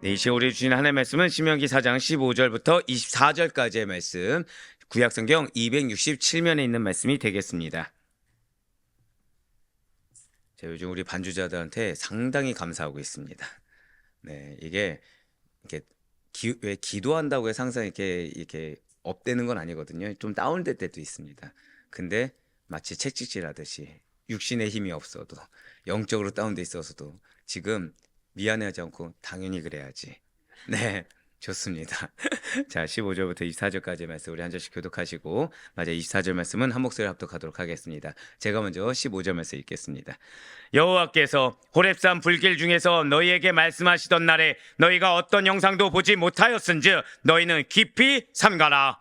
네, 이 시간 우리 주신 하나님의 말씀은 신명기 4장 15절부터 24절까지의 말씀, 구약성경 267면에 있는 말씀이 되겠습니다. 제가 요즘 우리 반주자들한테 상당히 감사하고 있습니다. 네, 이게 이렇게 왜 기도한다고 해서 항상 이렇게 업되는 건 아니거든요. 좀 다운될 때도 있습니다. 근데 마치 채찍질하듯이 육신의 힘이 없어도 영적으로 다운돼 있어서도 지금 미안해하지 않고 당연히 그래야지. 네, 좋습니다. 자, 15절부터 24절까지의 말씀 우리 한 절씩 교독하시고 맞아 24절 말씀은 한 목소리 합독하도록 하겠습니다. 제가 먼저 15절 말씀 읽겠습니다. 여호와께서 호렙산 불길 중에서 너희에게 말씀하시던 날에 너희가 어떤 형상도 보지 못하였은즉 너희는 깊이 삼가라.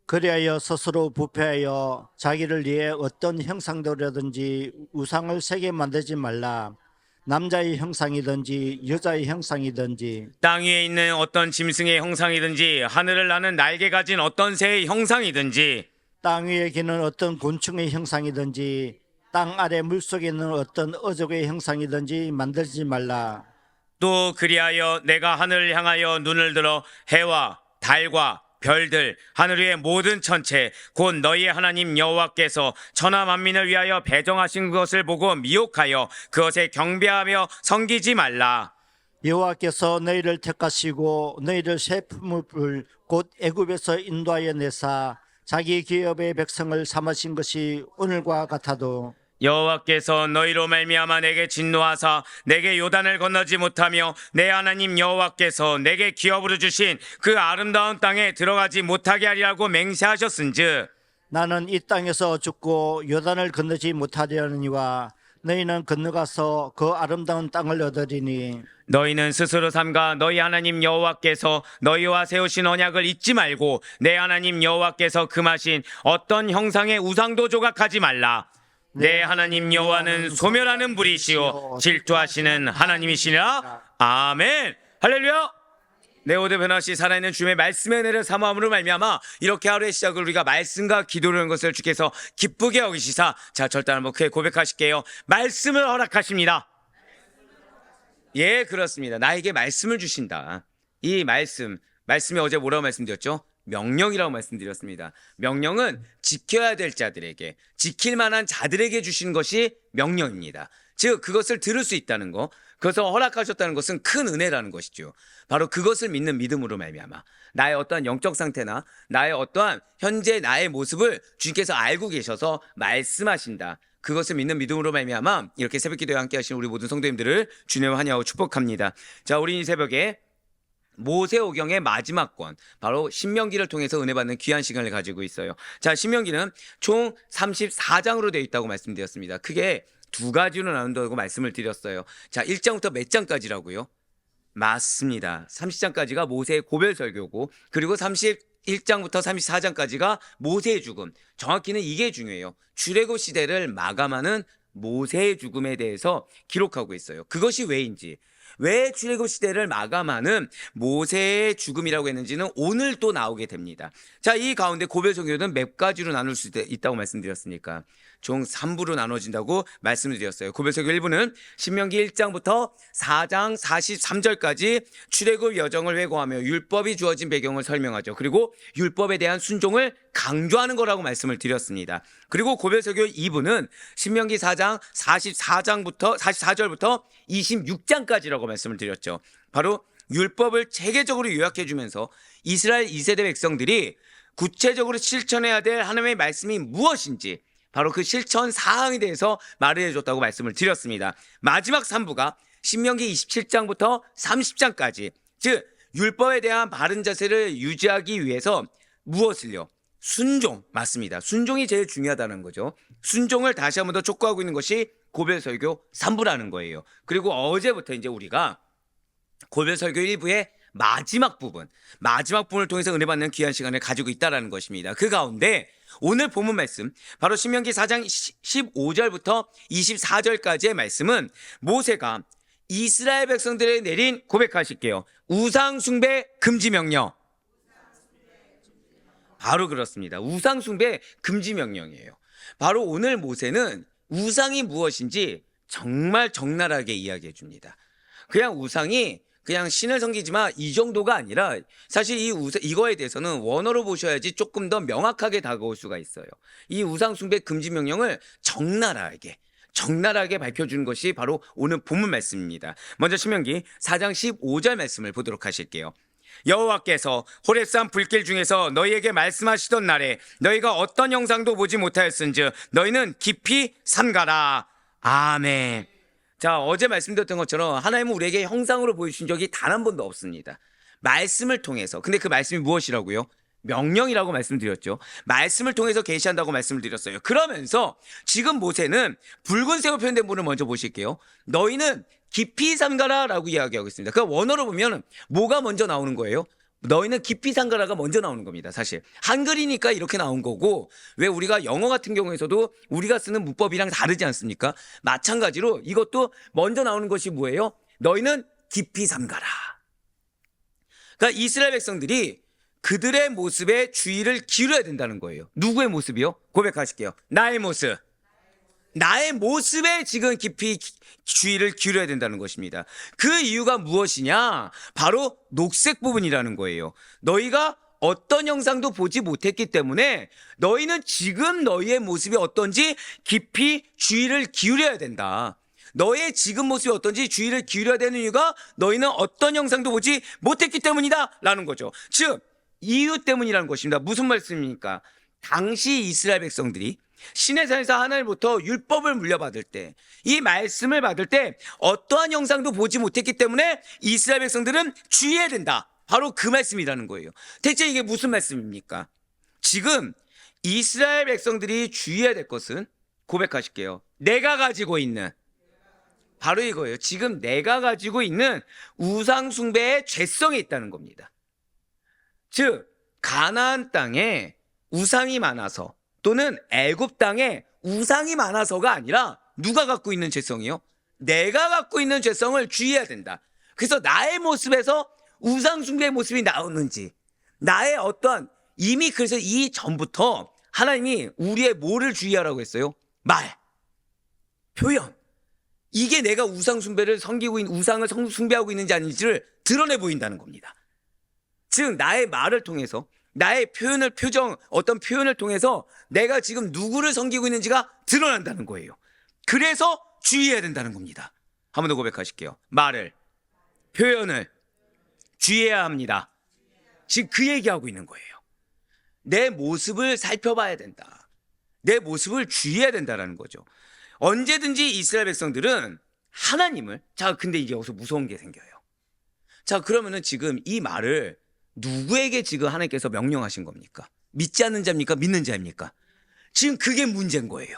그리하여 스스로 부패하여 자기를 위해 어떤 형상도라든지 우상을 새게 만들지 말라. 남자의 형상이든지 여자의 형상이든지 땅 위에 있는 어떤 짐승의 형상이든지 하늘을 나는 날개 가진 어떤 새의 형상이든지 땅 위에 기는 어떤 곤충의 형상이든지 땅 아래 물속에 있는 어떤 어족의 형상이든지 만들지 말라. 또 그리하여 내가 하늘을 향하여 눈을 들어 해와 달과 별들 하늘 위의 모든 천체 곧 너희의 하나님 여호와께서 천하 만민을 위하여 배정하신 것을 보고 미혹하여 그것에 경배하며 섬기지 말라. 여호와께서 너희를 택하시고 너희를 새 품을 곧 애굽에서 인도하여 내사 자기 기업의 백성을 삼으신 것이 오늘과 같아도 여호와께서 너희로 말미암아 내게 진노하사 내게 요단을 건너지 못하며 내 하나님 여호와께서 내게 기업으로 주신 그 아름다운 땅에 들어가지 못하게 하리라고 맹세하셨은즉 나는 이 땅에서 죽고 요단을 건너지 못하려니와 너희는 건너가서 그 아름다운 땅을 얻으리니 너희는 스스로 삼가 너희 하나님 여호와께서 너희와 세우신 언약을 잊지 말고 내 하나님 여호와께서 금하신 어떤 형상의 우상도 조각하지 말라. 내 하나님 여호와는 소멸하는 불이시오 질투하시는 하나님이시니라. 아멘. 할렐루야. 네오드 변화시 살아있는 주님의 말씀의 은혜를 사모함으로 말미암아 이렇게 하루의 시작을 우리가 말씀과 기도를 하는 것을 주께서 기쁘게 여기시사 자 절대 한번 크게 고백하실게요. 말씀을 허락하십니다. 예, 그렇습니다. 나에게 말씀을 주신다. 이 말씀이 어제 뭐라고 말씀드렸죠? 명령이라고 말씀드렸습니다. 명령은 지켜야 될 자들에게, 지킬 만한 자들에게 주신 것이 명령입니다. 즉 그것을 들을 수 있다는 거, 그것을 허락하셨다는 것은 큰 은혜라는 것이죠. 바로 그것을 믿는 믿음으로 말미암아 나의 어떠한 영적 상태나 나의 어떠한 현재 나의 모습을 주님께서 알고 계셔서 말씀하신다. 그것을 믿는 믿음으로 말미암아 이렇게 새벽 기도에 함께 하신 우리 모든 성도님들을 주님을 환영하고 축복합니다. 자, 우리 이 새벽에 모세오경의 마지막 권, 바로 신명기를 통해서 은혜 받는 귀한 시간을 가지고 있어요. 자, 신명기는 총 34장으로 되어 있다고 말씀드렸습니다. 크게 두 가지로 나눈다고 말씀을 드렸어요. 자, 1장부터 몇 장까지라고요? 맞습니다. 30장까지가 모세의 고별 설교고, 그리고 31장부터 34장까지가 모세의 죽음. 정확히는 이게 중요해요. 출애굽 시대를 마감하는 모세의 죽음에 대해서 기록하고 있어요. 그것이 왜인지, 왜 출애굽 시대를 마감하는 모세의 죽음이라고 했는지는 오늘 또 나오게 됩니다. 자, 이 가운데 고별 설교는 몇 가지로 나눌 수 있다고 말씀드렸으니까 총 3부로 나눠진다고 말씀을 드렸어요. 고별 설교 1부는 신명기 1장부터 4장 43절까지 출애굽 여정을 회고하며 율법이 주어진 배경을 설명하죠. 그리고 율법에 대한 순종을 강조하는 거라고 말씀을 드렸습니다. 그리고 고별 설교 2부는 신명기 4장 44절부터 26장까지라고 말씀을 드렸죠. 바로 율법을 체계적으로 요약해 주면서 이스라엘 2세대 백성들이 구체적으로 실천해야 될 하나님의 말씀이 무엇인지 바로 그 실천 사항에 대해서 말을 해줬다고 말씀을 드렸습니다. 마지막 3부가 신명기 27장부터 30장까지, 즉 율법에 대한 바른 자세를 유지하기 위해서 무엇을요? 순종, 맞습니다. 순종이 제일 중요하다는 거죠. 순종을 다시 한 번 더 촉구하고 있는 것이 고별설교 3부라는 거예요. 그리고 어제부터 이제 우리가 고별설교 1부의 마지막 부분을 통해서 은혜 받는 귀한 시간을 가지고 있다는 것입니다. 그 가운데 오늘 본문 말씀, 바로 신명기 4장 15절부터 24절까지의 말씀은 모세가 이스라엘 백성들에 내린, 고백하실게요, 우상 숭배 금지 명령. 바로 그렇습니다. 우상 숭배 금지 명령이에요. 바로 오늘 모세는 우상이 무엇인지 정말 적나라하게 이야기해 줍니다. 그냥 우상이 그냥 신을 섬기지만 이 정도가 아니라 사실 이거에 대해서는 원어로 보셔야지 조금 더 명확하게 다가올 수가 있어요. 이 우상 숭배 금지 명령을 적나라하게 밝혀주는 것이 바로 오늘 본문 말씀입니다. 먼저 신명기 4장 15절 말씀을 보도록 하실게요. 여호와께서 호렙산 불길 중에서 너희에게 말씀하시던 날에 너희가 어떤 형상도 보지 못하였은즉 너희는 깊이 삼가라. 아멘. 자, 어제 말씀드렸던 것처럼 하나님은 우리에게 형상으로 보여주신 적이 단 한 번도 없습니다. 말씀을 통해서. 근데 그 말씀이 무엇이라고요? 명령이라고 말씀드렸죠. 말씀을 통해서 계시한다고 말씀을 드렸어요. 그러면서 지금 모세는 붉은색으로 표현된 부분을 먼저 보실게요. 너희는 깊이 삼가라 라고 이야기하고 있습니다. 그 원어로 보면 뭐가 먼저 나오는 거예요? 너희는 깊이 삼가라가 먼저 나오는 겁니다. 사실 한글이니까 이렇게 나온 거고, 왜 우리가 영어 같은 경우에서도 우리가 쓰는 문법이랑 다르지 않습니까? 마찬가지로 이것도 먼저 나오는 것이 뭐예요? 너희는 깊이 삼가라. 그러니까 이스라엘 백성들이 그들의 모습에 주의를 기울여야 된다는 거예요. 누구의 모습이요? 고백하실게요. 나의 모습. 나의 모습에 지금 깊이 주의를 기울여야 된다는 것입니다. 그 이유가 무엇이냐? 바로 녹색 부분이라는 거예요. 너희가 어떤 형상도 보지 못했기 때문에 너희는 지금 너희의 모습이 어떤지 깊이 주의를 기울여야 된다. 너의 지금 모습이 어떤지 주의를 기울여야 되는 이유가 너희는 어떤 형상도 보지 못했기 때문이다 라는 거죠. 즉 이유 때문이라는 것입니다. 무슨 말씀입니까? 당시 이스라엘 백성들이 시내산에서 하나님부터 율법을 물려받을 때, 이 말씀을 받을 때 어떠한 형상도 보지 못했기 때문에 이스라엘 백성들은 주의해야 된다. 바로 그 말씀이라는 거예요. 대체 이게 무슨 말씀입니까? 지금 이스라엘 백성들이 주의해야 될 것은, 고백하실게요, 내가 가지고 있는, 바로 이거예요. 지금 내가 가지고 있는 우상 숭배의 죄성이 있다는 겁니다. 즉 가나안 땅에 우상이 많아서, 또는 애굽 땅에 우상이 많아서가 아니라 누가 갖고 있는 죄성이요? 내가 갖고 있는 죄성을 주의해야 된다. 그래서 나의 모습에서 우상 숭배의 모습이 나오는지, 나의 어떠한, 이미 그래서 이 전부터 하나님이 우리의 뭐를 주의하라고 했어요? 말, 표현. 이게 내가 우상 숭배를 섬기고 있는, 우상을 숭배하고 있는지 아닌지를 드러내 보인다는 겁니다. 즉 나의 말을 통해서, 나의 어떤 표현을 통해서 내가 지금 누구를 섬기고 있는지가 드러난다는 거예요. 그래서 주의해야 된다는 겁니다. 한 번 더 고백하실게요. 말을, 표현을 주의해야 합니다. 지금 그 얘기하고 있는 거예요. 내 모습을 살펴봐야 된다. 내 모습을 주의해야 된다는 거죠. 언제든지 이스라엘 백성들은 하나님을, 자, 근데 이게 여기서 무서운 게 생겨요. 자, 그러면은 지금 이 말을 누구에게 지금 하나님께서 명령하신 겁니까? 믿지 않는 자입니까? 믿는 자입니까? 지금 그게 문제인 거예요.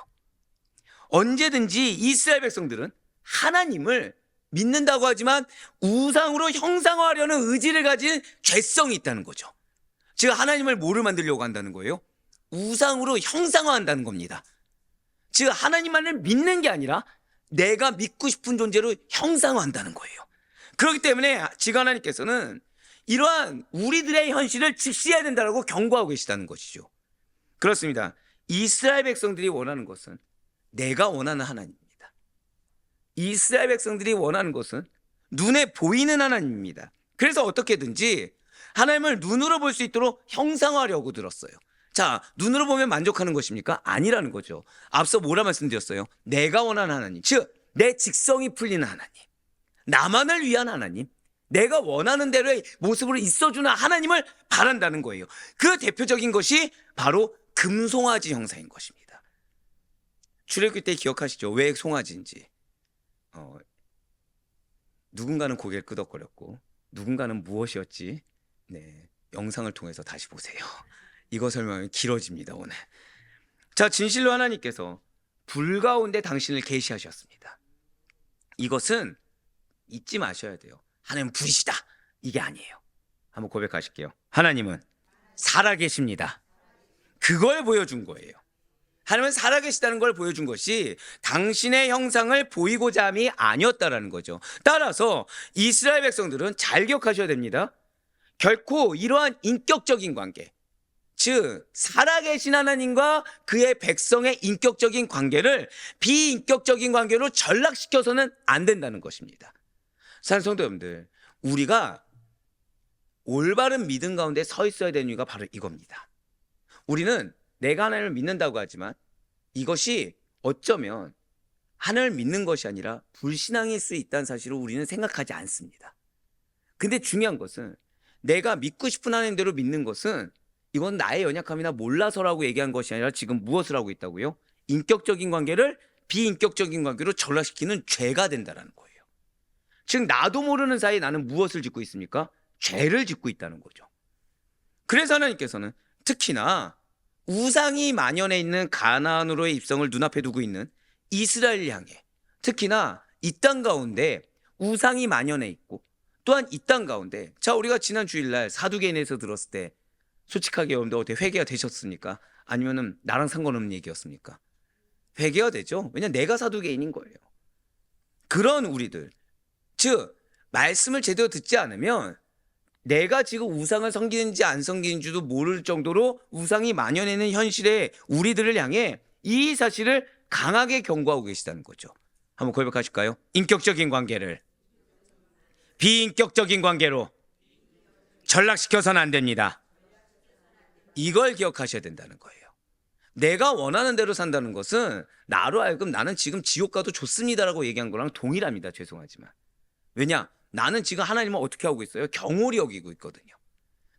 언제든지 이스라엘 백성들은 하나님을 믿는다고 하지만 우상으로 형상화하려는 의지를 가진 죄성이 있다는 거죠. 즉 하나님을 뭐를 만들려고 한다는 거예요? 우상으로 형상화한다는 겁니다. 즉 하나님만을 믿는 게 아니라 내가 믿고 싶은 존재로 형상화한다는 거예요. 그렇기 때문에 지금 하나님께서는 이러한 우리들의 현실을 직시해야 된다고 경고하고 계시다는 것이죠. 그렇습니다. 이스라엘 백성들이 원하는 것은 내가 원하는 하나님입니다. 이스라엘 백성들이 원하는 것은 눈에 보이는 하나님입니다. 그래서 어떻게든지 하나님을 눈으로 볼 수 있도록 형상화하려고 들었어요. 자, 눈으로 보면 만족하는 것입니까? 아니라는 거죠. 앞서 뭐라 말씀드렸어요? 내가 원하는 하나님, 즉 내 직성이 풀리는 하나님, 나만을 위한 하나님, 내가 원하는 대로의 모습으로 있어주는 하나님을 바란다는 거예요. 그 대표적인 것이 바로 금송아지 형상인 것입니다. 출애굽기 때 기억하시죠? 왜 송아지인지. 누군가는 고개를 끄덕거렸고 누군가는 무엇이었지? 네, 영상을 통해서 다시 보세요. 이거 설명이 길어집니다 오늘. 자, 진실로 하나님께서 불 가운데 당신을 계시하셨습니다. 이것은 잊지 마셔야 돼요. 하나님은 불이시다, 이게 아니에요. 한번 고백하실게요. 하나님은 살아계십니다. 그걸 보여준 거예요. 하나님은 살아계시다는 걸 보여준 것이 당신의 형상을 보이고자 함이 아니었다라는 거죠. 따라서 이스라엘 백성들은 잘 기억하셔야 됩니다. 결코 이러한 인격적인 관계, 즉 살아계신 하나님과 그의 백성의 인격적인 관계를 비인격적인 관계로 전락시켜서는 안 된다는 것입니다. 사랑하는 성도 여러분들, 우리가 올바른 믿음 가운데 서 있어야 되는 이유가 바로 이겁니다. 우리는 내가 하나님을 믿는다고 하지만 이것이 어쩌면 하나님을 믿는 것이 아니라 불신앙일 수 있다는 사실을 우리는 생각하지 않습니다. 근데 중요한 것은 내가 믿고 싶은 하나님대로 믿는 것은 이건 나의 연약함이나 몰라서라고 얘기한 것이 아니라 지금 무엇을 하고 있다고요? 인격적인 관계를 비인격적인 관계로 전락시키는 죄가 된다는 거예요. 즉 나도 모르는 사이에 나는 무엇을 짓고 있습니까? 죄를 짓고 있다는 거죠. 그래서 하나님께서는 특히나 우상이 만연해 있는 가나안으로의 입성을 눈앞에 두고 있는 이스라엘을 향해 특히나 이 땅 가운데 우상이 만연해 있고 또한 이 땅 가운데 자 우리가 지난 주일날 사두개인에서 들었을 때 솔직하게 여러분들 어떻게 회개가 되셨습니까? 아니면은 나랑 상관없는 얘기였습니까? 회개가 되죠. 왜냐면 내가 사두개인인 거예요. 그런 우리들 즉 말씀을 제대로 듣지 않으면 내가 지금 우상을 섬기는지 안 섬기는지도 모를 정도로 우상이 만연해 있는 현실의 우리들을 향해 이 사실을 강하게 경고하고 계시다는 거죠. 한번 고백하실까요? 인격적인 관계를 비인격적인 관계로 전락시켜서는 안 됩니다. 이걸 기억하셔야 된다는 거예요. 내가 원하는 대로 산다는 것은 나로 하여금 나는 지금 지옥 가도 좋습니다라고 얘기한 거랑 동일합니다. 죄송하지만. 왜냐? 나는 지금 하나님을 어떻게 하고 있어요? 경홀히 여기고 있거든요.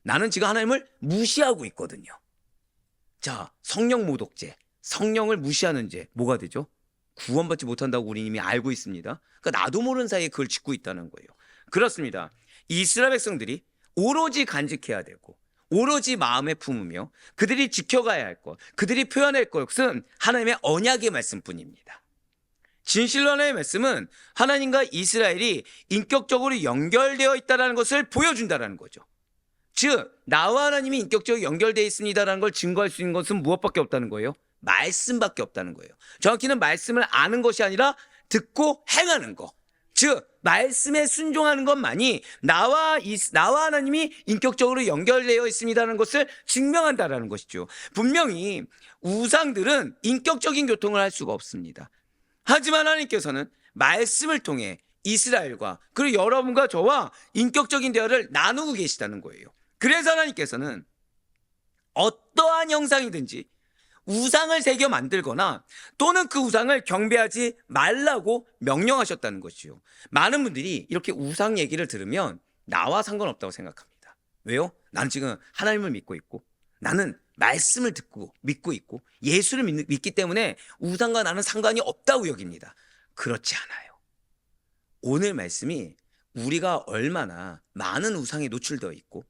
나는 지금 하나님을 무시하고 있거든요. 자, 성령 모독죄, 성령을 무시하는 죄 뭐가 되죠? 구원받지 못한다고 우리 이미 알고 있습니다. 그러니까 나도 모르는 사이에 그걸 짓고 있다는 거예요. 그렇습니다. 이스라엘 백성들이 오로지 간직해야 되고 오로지 마음에 품으며 그들이 지켜가야 할 것, 그들이 표현할 것은 하나님의 언약의 말씀뿐입니다. 진실로 하나님의 말씀은 하나님과 이스라엘이 인격적으로 연결되어 있다는 것을 보여준다는 거죠. 즉 나와 하나님이 인격적으로 연결되어 있습니다라는 걸 증거할 수 있는 것은 무엇밖에 없다는 거예요? 말씀밖에 없다는 거예요. 정확히는 말씀을 아는 것이 아니라 듣고 행하는 것. 즉 말씀에 순종하는 것만이 나와 하나님이 인격적으로 연결되어 있습니다라는 것을 증명한다라는 것이죠. 분명히 우상들은 인격적인 교통을 할 수가 없습니다. 하지만 하나님께서는 말씀을 통해 이스라엘과 그리고 여러분과 저와 인격적인 대화를 나누고 계시다는 거예요. 그래서 하나님께서는 어떠한 형상이든지 우상을 새겨 만들거나 또는 그 우상을 경배하지 말라고 명령하셨다는 것이요. 많은 분들이 이렇게 우상 얘기를 들으면 나와 상관없다고 생각합니다. 왜요? 나는 지금 하나님을 믿고 있고 나는 말씀을 듣고 믿고 있고 예수를 믿기 때문에 우상과 나는 상관이 없다고 여깁니다. 그렇지 않아요. 오늘 말씀이 우리가 얼마나 많은 우상에 노출되어 있고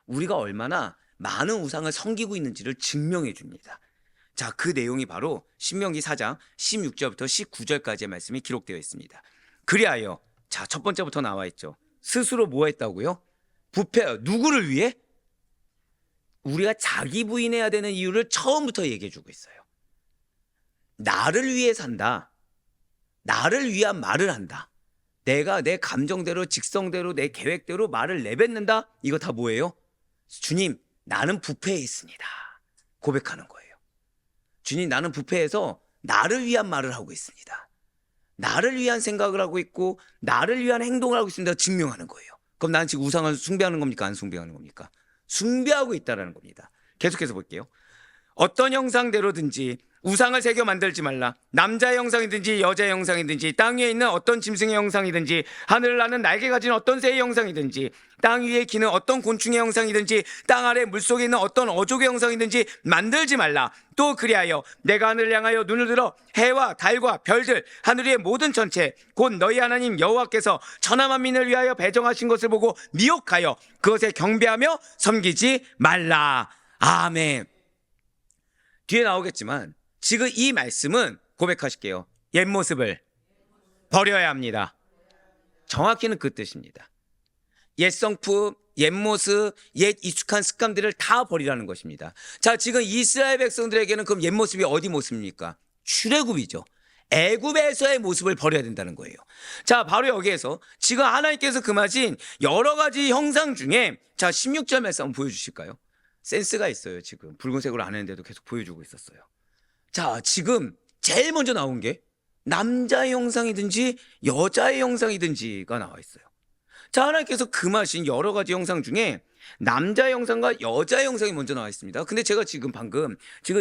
우리가 얼마나 많은 우상을 섬기고 있는지를 증명해 줍니다. 자, 그 내용이 바로 신명기 4장 16절부터 19절까지의 말씀이 기록되어 있습니다. 그리하여 자, 첫 번째부터 나와 있죠. 스스로 뭐 했다고요? 부패, 누구를 위해? 우리가 자기 부인해야 되는 이유를 처음부터 얘기해 주고 있어요. 나를 위해 산다. 나를 위한 말을 한다. 내가 내 감정대로 직성대로 내 계획대로 말을 내뱉는다. 이거 다 뭐예요? 주님, 나는 부패해 있습니다. 고백하는 거예요. 주님, 나는 부패해서 나를 위한 말을 하고 있습니다. 나를 위한 생각을 하고 있고 나를 위한 행동을 하고 있습니다. 증명하는 거예요. 그럼 나는 지금 우상을 숭배하는 겁니까? 안 숭배하는 겁니까? 숭배하고 있다는 겁니다. 계속해서 볼게요. 어떤 형상대로든지 우상을 새겨 만들지 말라. 남자의 형상이든지 여자의 형상이든지 땅 위에 있는 어떤 짐승의 형상이든지 하늘을 나는 날개 가진 어떤 새의 형상이든지 땅 위에 기는 어떤 곤충의 형상이든지 땅 아래 물속에 있는 어떤 어족의 형상이든지 만들지 말라. 또 그리하여 내가 하늘을 향하여 눈을 들어 해와 달과 별들 하늘 위의 모든 전체 곧 너희 하나님 여호와께서 천하 만민을 위하여 배정하신 것을 보고 미혹하여 그것에 경배하며 섬기지 말라. 아멘. 뒤에 나오겠지만 지금 이 말씀은 고백하실게요. 옛 모습을 버려야 합니다. 정확히는 그 뜻입니다. 옛 성품, 옛 모습, 옛 익숙한 습관들을 다 버리라는 것입니다. 자, 지금 이스라엘 백성들에게는 그럼 옛 모습이 어디 모습입니까? 출애굽이죠. 애굽에서의 모습을 버려야 된다는 거예요. 자, 바로 여기에서 지금 하나님께서 금하신 여러 가지 형상 중에 자, 16절 말씀 한번 보여주실까요? 센스가 있어요. 지금 붉은색으로 안 했는데도 계속 보여주고 있었어요. 자, 지금 제일 먼저 나온 게 남자의 형상이든지 여자의 형상이든지가 나와 있어요. 자, 하나님께서 금하신 여러 가지 형상 중에 남자 형상과 여자 형상이 먼저 나와 있습니다. 근데 제가 지금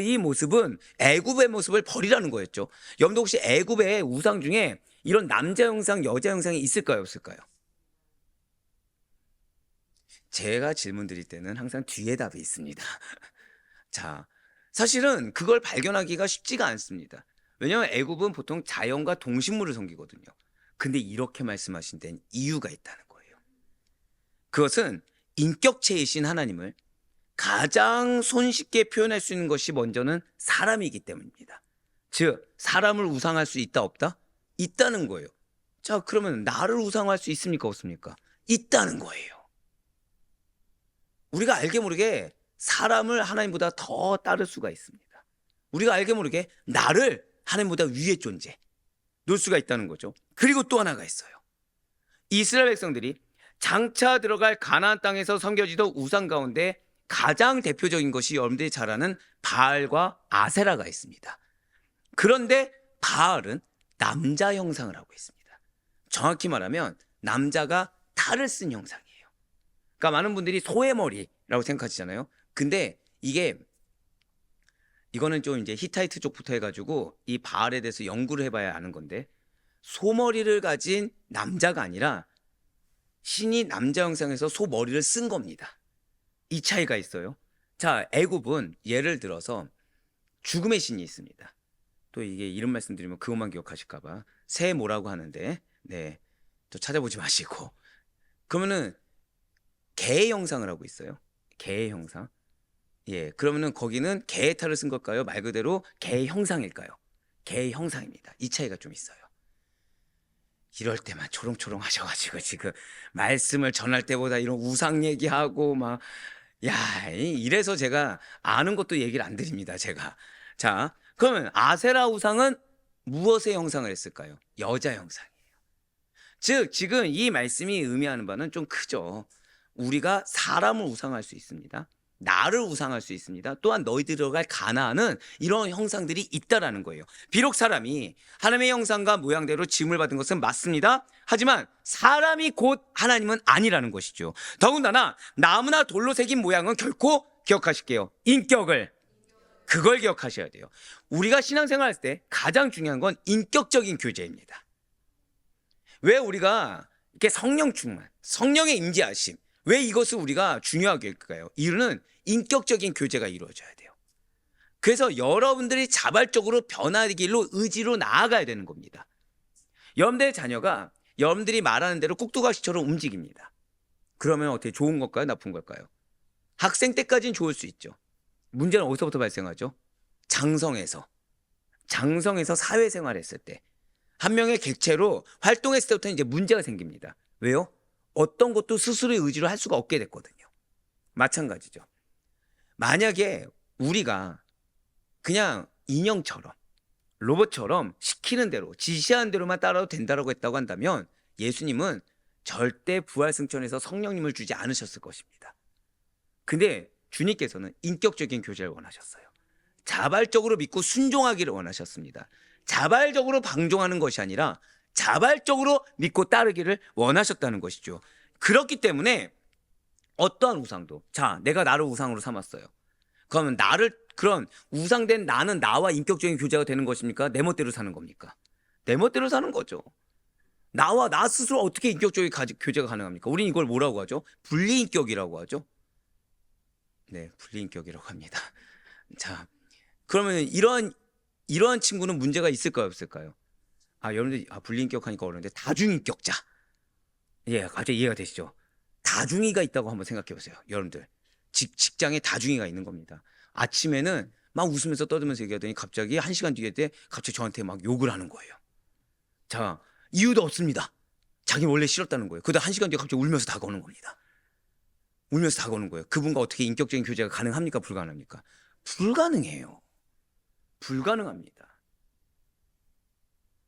이 모습은 애굽의 모습을 버리라는 거였죠. 여러분도 혹시 애굽의 우상 중에 이런 남자 형상, 여자 형상이 있을까요, 없을까요? 제가 질문 드릴 때는 항상 뒤에 답이 있습니다. 자, 사실은 그걸 발견하기가 쉽지가 않습니다. 왜냐하면 애굽은 보통 자연과 동식물을 섬기거든요. 근데 이렇게 말씀하신 데는 이유가 있다는 거예요. 그것은 인격체이신 하나님을 가장 손쉽게 표현할 수 있는 것이 먼저는 사람이기 때문입니다. 즉, 사람을 우상할 수 있다, 없다? 있다는 거예요. 자, 그러면 나를 우상할 수 있습니까, 없습니까? 있다는 거예요. 우리가 알게 모르게 사람을 하나님보다 더 따를 수가 있습니다. 우리가 알게 모르게 나를 하나님보다 위의 존재 놓을 수가 있다는 거죠. 그리고 또 하나가 있어요. 이스라엘 백성들이 장차 들어갈 가나안 땅에서 섬겨지던 우상 가운데 가장 대표적인 것이 여러분들이 잘 아는 바알과 아세라가 있습니다. 그런데 바알은 남자 형상을 하고 있습니다. 정확히 말하면 남자가 탈을 쓴 형상이에요. 그러니까 많은 분들이 소의 머리라고 생각하시잖아요. 근데 이거는 좀 이제 히타이트 쪽부터 해가지고 이 바알에 대해서 연구를 해봐야 아는 건데, 소머리를 가진 남자가 아니라 신이 남자 형상에서 소머리를 쓴 겁니다. 이 차이가 있어요. 자, 애굽은 예를 들어서 죽음의 신이 있습니다. 또 이게 이름 말씀드리면 그것만 기억하실까봐 새 뭐라고 하는데, 네, 또 찾아보지 마시고. 그러면은 개의 형상을 하고 있어요. 개의 형상. 예, 그러면은 거기는 개의 탈을 쓴 걸까요? 말 그대로 개의 형상일까요? 개의 형상입니다. 이 차이가 좀 있어요. 이럴 때만 초롱초롱 하셔가지고 지금 말씀을 전할 때보다 이런 우상 얘기하고 막, 야, 이래서 제가 아는 것도 얘기를 안 드립니다, 제가. 자, 그러면 아세라 우상은 무엇의 형상을 했을까요? 여자 형상이에요. 즉, 지금 이 말씀이 의미하는 바는 좀 크죠. 우리가 사람을 우상할 수 있습니다. 나를 우상할 수 있습니다. 또한 너희들이 들어갈 가나안은 이런 형상들이 있다라는 거예요. 비록 사람이 하나님의 형상과 모양대로 지음을 받은 것은 맞습니다. 하지만 사람이 곧 하나님은 아니라는 것이죠. 더군다나 나무나 돌로 새긴 모양은 결코, 기억하실게요, 인격을, 그걸 기억하셔야 돼요. 우리가 신앙생활 할 때 가장 중요한 건 인격적인 교제입니다. 왜 우리가 이렇게 성령 충만, 성령의 임재하심, 왜 이것을 우리가 중요하게 할까요? 이유는 인격적인 교제가 이루어져야 돼요. 그래서 여러분들이 자발적으로 변화의 길로, 의지로 나아가야 되는 겁니다. 여러분들의 자녀가 여러분들이 말하는 대로 꾹두각시처럼 움직입니다. 그러면 어떻게, 좋은 걸까요, 나쁜 걸까요? 학생 때까지는 좋을 수 있죠. 문제는 어디서부터 발생하죠? 장성에서 사회생활 했을 때, 한 명의 객체로 활동했을 때부터 이제 문제가 생깁니다. 왜요? 어떤 것도 스스로의 의지로 할 수가 없게 됐거든요. 마찬가지죠. 만약에 우리가 그냥 인형처럼, 로봇처럼 시키는 대로, 지시하는 대로만 따라도 된다고 했다고 한다면 예수님은 절대 부활승천에서 성령님을 주지 않으셨을 것입니다. 근데 주님께서는 인격적인 교제를 원하셨어요. 자발적으로 믿고 순종하기를 원하셨습니다. 자발적으로 방종하는 것이 아니라 자발적으로 믿고 따르기를 원하셨다는 것이죠. 그렇기 때문에 어떠한 우상도, 자, 내가 나를 우상으로 삼았어요. 그러면 그런 우상된 나는 나와 인격적인 교제가 되는 것입니까? 내 멋대로 사는 겁니까? 내 멋대로 사는 거죠. 나와 나 스스로 어떻게 인격적인 교제가 가능합니까? 우린 이걸 뭐라고 하죠? 분리인격이라고 하죠. 네, 분리인격이라고 합니다. 자, 그러면 이러한 친구는 문제가 있을까요, 없을까요? 여러분들, 분리인격 하니까 어려운데, 다중인격자. 예, 갑자기 이해가 되시죠? 다중이가 있다고 한번 생각해 보세요. 여러분들, 직장에 다중이가 있는 겁니다. 아침에는 막 웃으면서 떠들면서 얘기하더니 갑자기 1시간 뒤에 갑자기 저한테 막 욕을 하는 거예요. 자, 이유도 없습니다. 자기 원래 싫었다는 거예요. 그러다 1시간 뒤에 갑자기 울면서 다가오는 겁니다. 울면서 다가오는 거예요. 그분과 어떻게 인격적인 교제가 가능합니까, 불가능합니까? 불가능해요. 불가능합니다.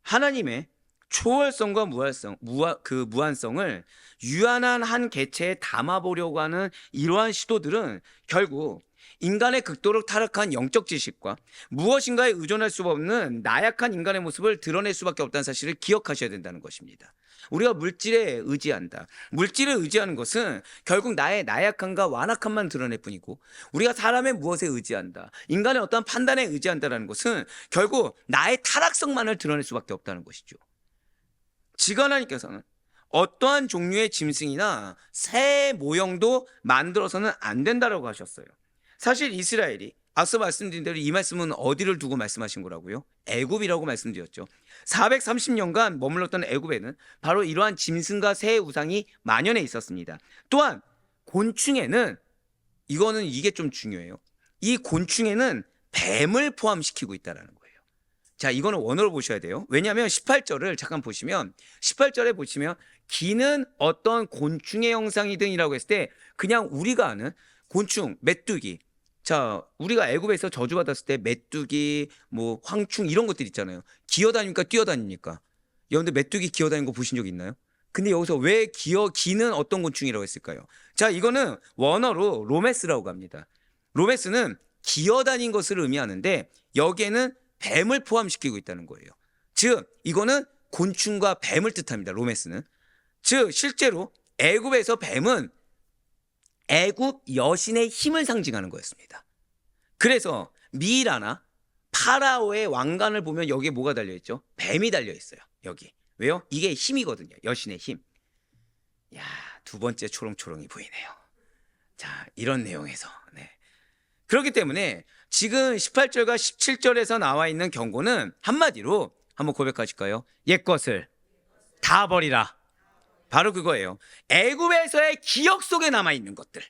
하나님의 초월성과 무한성을 유한한 한 개체에 담아보려고 하는 이러한 시도들은 결국 인간의 극도로 타락한 영적 지식과 무엇인가에 의존할 수 없는 나약한 인간의 모습을 드러낼 수밖에 없다는 사실을 기억하셔야 된다는 것입니다. 우리가 물질에 의지한다. 물질에 의지하는 것은 결국 나의 나약함과 완악함만 드러낼 뿐이고, 우리가 사람의 무엇에 의지한다, 인간의 어떠한 판단에 의지한다는 것은 결국 나의 타락성만을 드러낼 수밖에 없다는 것이죠. 지금 하나님께서는 어떠한 종류의 짐승이나 새 모형도 만들어서는 안 된다라고 하셨어요. 사실 이스라엘이 앞서 말씀드린 대로 이 말씀은 어디를 두고 말씀하신 거라고요? 애굽이라고 말씀드렸죠. 430년간 머물렀던 애굽에는 바로 이러한 짐승과 새의 우상이 만연해 있었습니다. 또한 곤충에는, 이게 좀 중요해요. 이 곤충에는 뱀을 포함시키고 있다는 거예요. 자, 이거는 원어로 보셔야 돼요. 왜냐하면 18절을 잠깐 보시면, 18절에 보시면 기는 어떤 곤충의 형상이든이라고 했을 때 그냥 우리가 아는 곤충, 메뚜기. 자, 우리가 애굽에서 저주받았을 때 메뚜기, 뭐 황충 이런 것들 있잖아요. 기어다닙니까? 뛰어다닙니까? 여러분들 메뚜기 기어다니는 거 보신 적 있나요? 근데 여기서 왜 기는 어떤 곤충이라고 했을까요? 자, 이거는 원어로 로메스라고 합니다. 로메스는 기어다닌 것을 의미하는데 여기에는 뱀을 포함시키고 있다는 거예요. 즉 이거는 곤충과 뱀을 뜻합니다. 로메스는. 즉 실제로 애굽에서 뱀은 애굽 여신의 힘을 상징하는 거였습니다. 그래서 미라나 파라오의 왕관을 보면 여기에 뭐가 달려있죠? 뱀이 달려있어요. 여기. 왜요? 이게 힘이거든요. 여신의 힘. 야, 두 번째 초롱초롱이 보이네요. 자, 이런 내용에서. 네. 그렇기 때문에 지금 18절과 17절에서 나와 있는 경고는 한마디로 한번 고백하실까요? 옛것을 다 버리라. 바로 그거예요. 애굽에서의 기억 속에 남아있는 것들,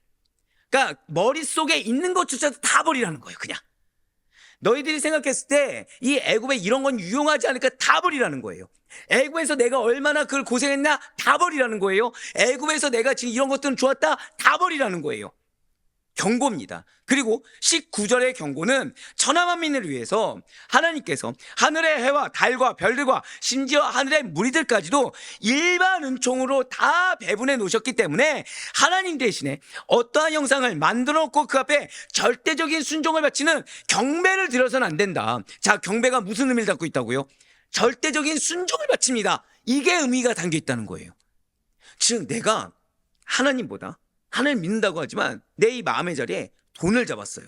그러니까 머릿속에 있는 것조차도 다 버리라는 거예요. 그냥 너희들이 생각했을 때 이 애굽에 이런 건 유용하지 않으니까 다 버리라는 거예요. 애굽에서 내가 얼마나 그걸 고생했나 다 버리라는 거예요. 애굽에서 내가 지금 이런 것들은 좋았다 다 버리라는 거예요. 경고입니다. 그리고 19절의 경고는 천하만민을 위해서 하나님께서 하늘의 해와 달과 별들과 심지어 하늘의 무리들까지도 일반 은총으로 다 배분해 놓으셨기 때문에 하나님 대신에 어떠한 형상을 만들어 놓고 그 앞에 절대적인 순종을 바치는 경배를 드려서는 안 된다. 자, 경배가 무슨 의미를 갖고 있다고요? 절대적인 순종을 바칩니다. 이게 의미가 담겨 있다는 거예요. 즉 내가 하나님보다, 하나님 믿는다고 하지만 내 이 마음의 자리에 돈을 잡았어요.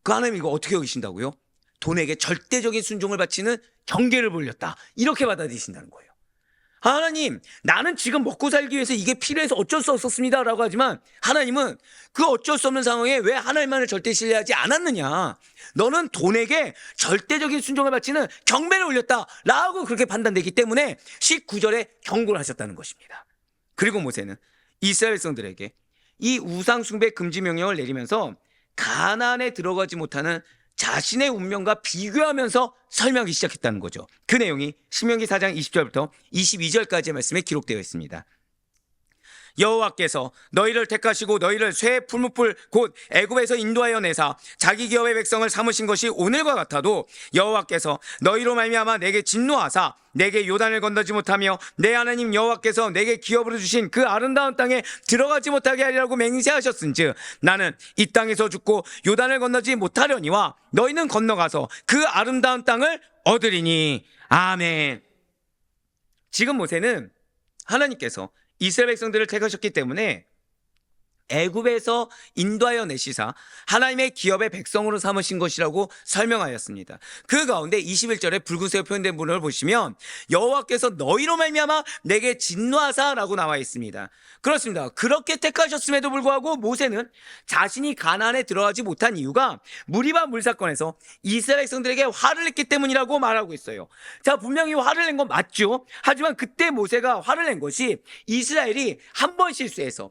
그 하나님 이거 어떻게 여기신다고요? 돈에게 절대적인 순종을 바치는 경계를 벌렸다. 이렇게 받아들이신다는 거예요. 하나님, 나는 지금 먹고 살기 위해서 이게 필요해서 어쩔 수 없었습니다 라고 하지만 하나님은 그 어쩔 수 없는 상황에 왜 하나님만을 절대 신뢰하지 않았느냐, 너는 돈에게 절대적인 순종을 바치는 경배를 올렸다 라고 그렇게 판단되기 때문에 19절에 경고를 하셨다는 것입니다. 그리고 모세는 이스라엘 백성들에게 이 우상 숭배 금지 명령을 내리면서 가나안에 들어가지 못하는 자신의 운명과 비교하면서 설명하기 시작했다는 거죠. 그 내용이 신명기 4장 20절부터 22절까지의 말씀에 기록되어 있습니다. 여호와께서 너희를 택하시고 너희를 쇠 풀무불 곧 애굽에서 인도하여 내사 자기 기업의 백성을 삼으신 것이 오늘과 같아도 여호와께서 너희로 말미암아 내게 진노하사 내게 요단을 건너지 못하며 내 하나님 여호와께서 내게 기업으로 주신 그 아름다운 땅에 들어가지 못하게 하리라고 맹세하셨은즉 나는 이 땅에서 죽고 요단을 건너지 못하려니와 너희는 건너가서 그 아름다운 땅을 얻으리니. 아멘. 지금 모세는 하나님께서 이스라엘 백성들을 택하셨기 때문에 애굽에서 인도하여 내시사 하나님의 기업의 백성으로 삼으신 것이라고 설명하였습니다. 그 가운데 21절에 붉은색으로 표현된 부분을 보시면 여호와께서 너희로 말미암아 내게 진노하사라고 나와 있습니다. 그렇습니다. 그렇게 택하셨음에도 불구하고 모세는 자신이 가나안에 들어가지 못한 이유가 무리바 물사건에서 이스라엘 백성들에게 화를 냈기 때문이라고 말하고 있어요. 자, 분명히 화를 낸 건 맞죠. 하지만 그때 모세가 화를 낸 것이 이스라엘이 한 번 실수해서,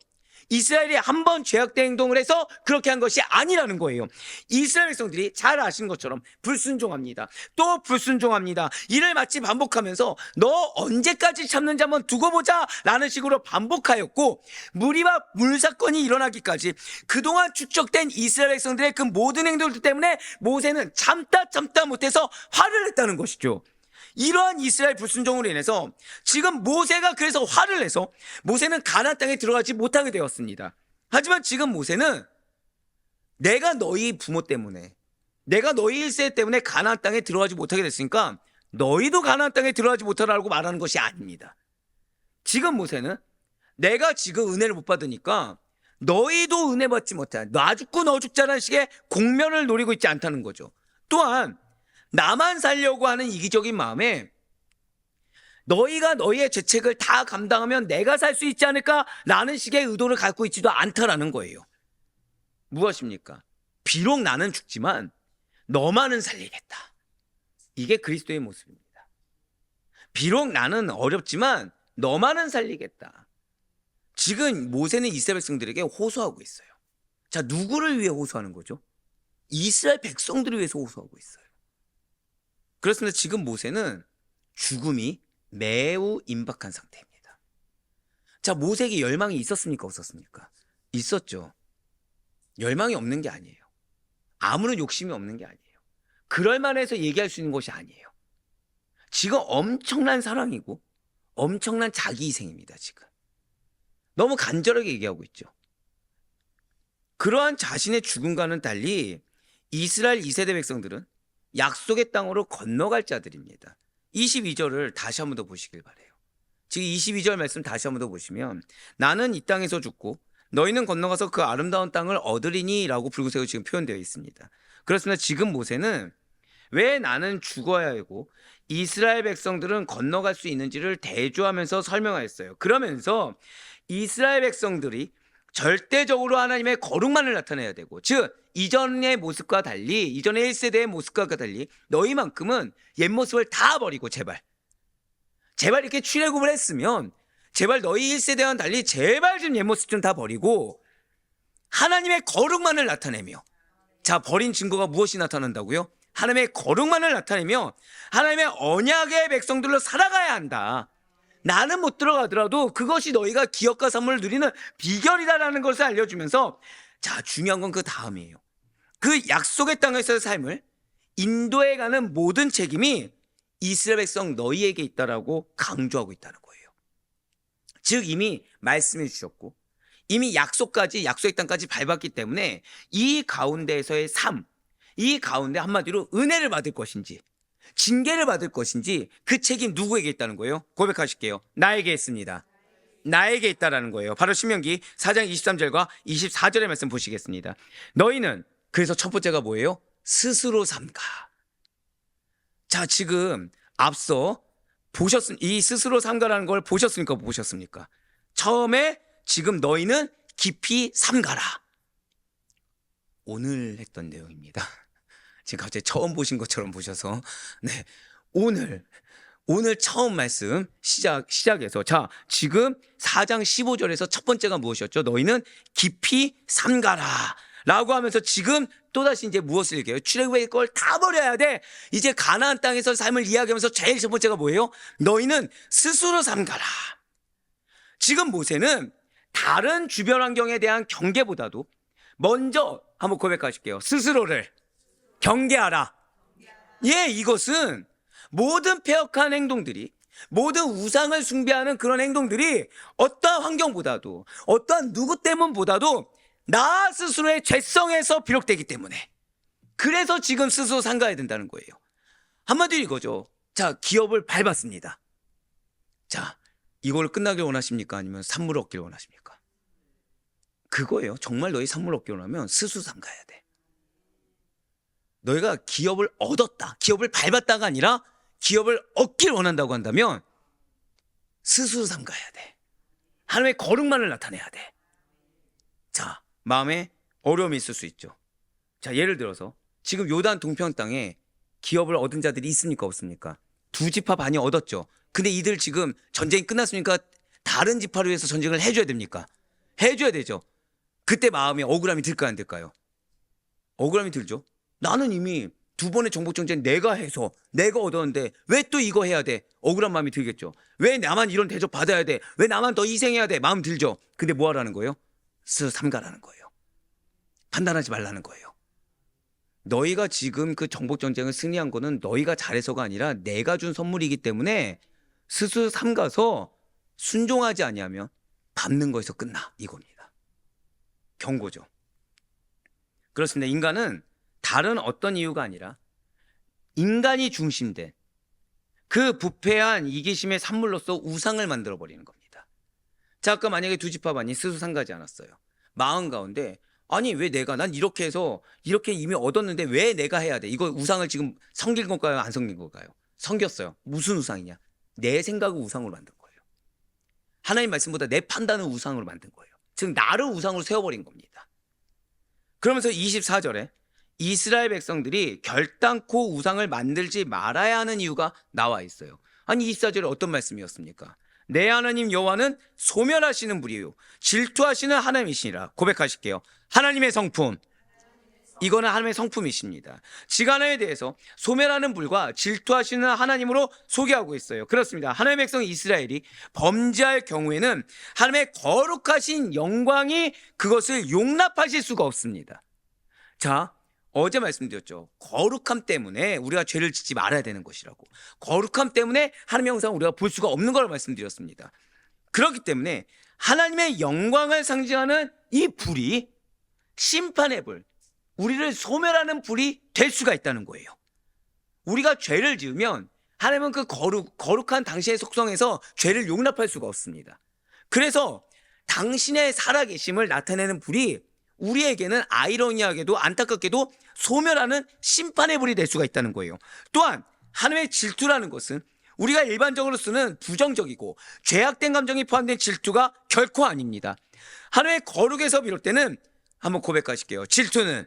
이스라엘이 한 번 죄악된 행동을 해서 그렇게 한 것이 아니라는 거예요. 이스라엘 백성들이 잘 아시는 것처럼 불순종합니다. 또 불순종합니다. 이를 마치 반복하면서 너 언제까지 참는지 한번 두고 보자 라는 식으로 반복하였고, 무리바 물사건이 일어나기까지 그동안 축적된 이스라엘 백성들의 그 모든 행동들 때문에 모세는 참다 못해서 화를 냈다는 것이죠. 이러한 이스라엘 불순종으로 인해서 지금 모세가 그래서 화를 내서 모세는 가나안 땅에 들어가지 못하게 되었습니다. 하지만 지금 모세는 내가 너희 부모 때문에, 내가 너희 일세 때문에 가나안 땅에 들어가지 못하게 됐으니까 너희도 가나안 땅에 들어가지 못하라고 말하는 것이 아닙니다. 지금 모세는 내가 지금 은혜를 못 받으니까 너희도 은혜 받지 못해. 나 죽고 너 죽자라는 식의 공면을 노리고 있지 않다는 거죠. 또한 나만 살려고 하는 이기적인 마음에 너희가 너희의 죄책을 다 감당하면 내가 살 수 있지 않을까라는 식의 의도를 갖고 있지도 않다라는 거예요. 무엇입니까? 비록 나는 죽지만 너만은 살리겠다. 이게 그리스도의 모습입니다. 비록 나는 어렵지만 너만은 살리겠다. 지금 모세는 이스라엘 백성들에게 호소하고 있어요. 자, 누구를 위해 호소하는 거죠? 이스라엘 백성들을 위해서 호소하고 있어요. 그렇습니다. 지금 모세는 죽음이 매우 임박한 상태입니다. 자, 모세에게 열망이 있었습니까? 없었습니까? 있었죠. 열망이 없는 게 아니에요. 아무런 욕심이 없는 게 아니에요. 그럴 만해서 얘기할 수 있는 것이 아니에요. 지금 엄청난 사랑이고 엄청난 자기 희생입니다. 지금 너무 간절하게 얘기하고 있죠. 그러한 자신의 죽음과는 달리 이스라엘 2세대 백성들은 약속의 땅으로 건너갈 자들입니다. 22절을 다시 한 번 더 보시길 바라요. 지금 22절 말씀 다시 한 번 더 보시면 나는 이 땅에서 죽고 너희는 건너가서 그 아름다운 땅을 얻으리니 라고 붉은색으로 지금 표현되어 있습니다. 그렇습니다. 지금 모세는 왜 나는 죽어야 하고 이스라엘 백성들은 건너갈 수 있는지를 대조하면서 설명하였어요. 그러면서 이스라엘 백성들이 절대적으로 하나님의 거룩만을 나타내야 되고, 즉 이전의 모습과 달리, 이전의 1세대의 모습과 달리 너희만큼은 옛 모습을 다 버리고 제발 이렇게 출애굽을 했으면 제발 너희 1세대와는 달리 제발 좀 옛 모습 좀 다 버리고 하나님의 거룩만을 나타내며, 자, 버린 증거가 무엇이 나타난다고요? 하나님의 거룩만을 나타내며 하나님의 언약의 백성들로 살아가야 한다. 나는 못 들어가더라도 그것이 너희가 기업과 선물을 누리는 비결이다라는 것을 알려주면서, 자, 중요한 건 그 다음이에요. 그 약속의 땅에서의 삶을 인도해가는 모든 책임이 이스라엘 백성 너희에게 있다라고 강조하고 있다는 거예요. 즉 이미 말씀해 주셨고 이미 약속의 땅까지 밟았기 때문에 이 가운데에서의 삶, 이 가운데 한마디로 은혜를 받을 것인지 징계를 받을 것인지 그 책임 누구에게 있다는 거예요? 고백하실게요. 나에게 있습니다. 나에게 있다라는 거예요. 바로 신명기 4장 23절과 24절의 말씀 보시겠습니다. 너희는, 그래서 첫 번째가 뭐예요? 스스로 삼가. 자, 지금 앞서 이 스스로 삼가라는 걸 보셨습니까? 못 보셨습니까? 처음에 지금 너희는 깊이 삼가라. 오늘 했던 내용입니다. 지금 갑자기 처음 보신 것처럼 보셔서, 네, 오늘 처음 말씀 시작해서, 자, 지금 4장 15절에서 첫 번째가 무엇이었죠? 너희는 깊이 삼가라 라고 하면서 지금 또다시 이제 무엇을 얘기해요? 출애굽의 걸 다 버려야 돼. 이제 가나안 땅에서 삶을 이야기하면서 제일 첫 번째가 뭐예요? 너희는 스스로 삼가라. 지금 모세는 다른 주변 환경에 대한 경계보다도 먼저 한번 고백하실게요. 스스로를 경계하라. 예, 이것은 모든 패역한 행동들이, 모든 우상을 숭배하는 그런 행동들이 어떠한 환경보다도, 어떠한 누구 때문보다도 나 스스로의 죄성에서 비롯되기 때문에, 그래서 지금 스스로 삼가야 된다는 거예요. 한마디로 이거죠. 자, 기업을 밟았습니다. 자, 이걸 끝나길 원하십니까? 아니면 산물을 얻길 원하십니까? 그거예요. 정말 너희 산물을 얻길 원하면 스스로 삼가야 돼. 너희가 기업을 얻었다, 기업을 밟았다가 아니라 기업을 얻길 원한다고 한다면 스스로 삼가야 돼. 하나님의 거룩만을 나타내야 돼. 자, 마음에 어려움이 있을 수 있죠. 자, 예를 들어서 지금 요단 동편 땅에 기업을 얻은 자들이 있습니까? 없습니까? 2지파 반이 얻었죠. 근데 이들 지금 전쟁이 끝났으니까 다른 지파를 위해서 전쟁을 해줘야 됩니까? 해줘야 되죠. 그때 마음에 억울함이 들까 안 들까요? 억울함이 들죠. 나는 이미 2번의 정복전쟁 내가 해서 내가 얻었는데 왜 또 이거 해야 돼? 억울한 마음이 들겠죠. 왜 나만 이런 대접 받아야 돼? 왜 나만 더 희생해야 돼? 마음 들죠. 근데 뭐 하라는 거예요? 스스로 삼가라는 거예요. 판단하지 말라는 거예요. 너희가 지금 그 정복전쟁을 승리한 거는 너희가 잘해서가 아니라 내가 준 선물이기 때문에 스스로 삼가서 순종하지 아니하면 밟는 거에서 끝나, 이겁니다. 경고죠. 그렇습니다. 인간은 다른 어떤 이유가 아니라 인간이 중심된 그 부패한 이기심의 산물로서 우상을 만들어버리는 겁니다. 자, 아까 만약에 두 지파반이 스스로 상가지 않았어요. 마음 가운데 아니 왜 내가 난 이렇게 해서 이렇게 이미 얻었는데 왜 내가 해야 돼? 이거 우상을 지금 섬긴 건가요? 안 섬긴 건가요? 섬겼어요. 무슨 우상이냐? 내 생각을 우상으로 만든 거예요. 하나님 말씀보다 내 판단을 우상으로 만든 거예요. 즉 나를 우상으로 세워버린 겁니다. 그러면서 24절에 이스라엘 백성들이 결단코 우상을 만들지 말아야 하는 이유가 나와 있어요. 아니 24절에 어떤 말씀이었습니까? 내 하나님 여호와는 소멸하시는 분이요 질투하시는 하나님이시니라. 고백하실게요. 하나님의 성품, 이거는 하나님의 성품이십니다. 즉 하나님에 대해서 소멸하는 불과 질투하시는 하나님으로 소개하고 있어요. 그렇습니다. 하나님의 백성 이스라엘이 범죄할 경우에는 하나님의 거룩하신 영광이 그것을 용납하실 수가 없습니다. 자, 어제 말씀드렸죠. 거룩함 때문에 우리가 죄를 짓지 말아야 되는 것이라고. 거룩함 때문에 하나님의 영상을 우리가 볼 수가 없는 걸 말씀드렸습니다. 그렇기 때문에 하나님의 영광을 상징하는 이 불이 심판의 불, 우리를 소멸하는 불이 될 수가 있다는 거예요. 우리가 죄를 지으면 하나님은 그 거룩한 당신의 속성에서 죄를 용납할 수가 없습니다. 그래서 당신의 살아계심을 나타내는 불이 우리에게는 아이러니하게도 안타깝게도 소멸하는 심판의 불이 될 수가 있다는 거예요. 또한 하나님의 질투라는 것은 우리가 일반적으로 쓰는 부정적이고 죄악된 감정이 포함된 질투가 결코 아닙니다. 하나님의 거룩에서 비롯되는, 한번 고백하실게요. 질투는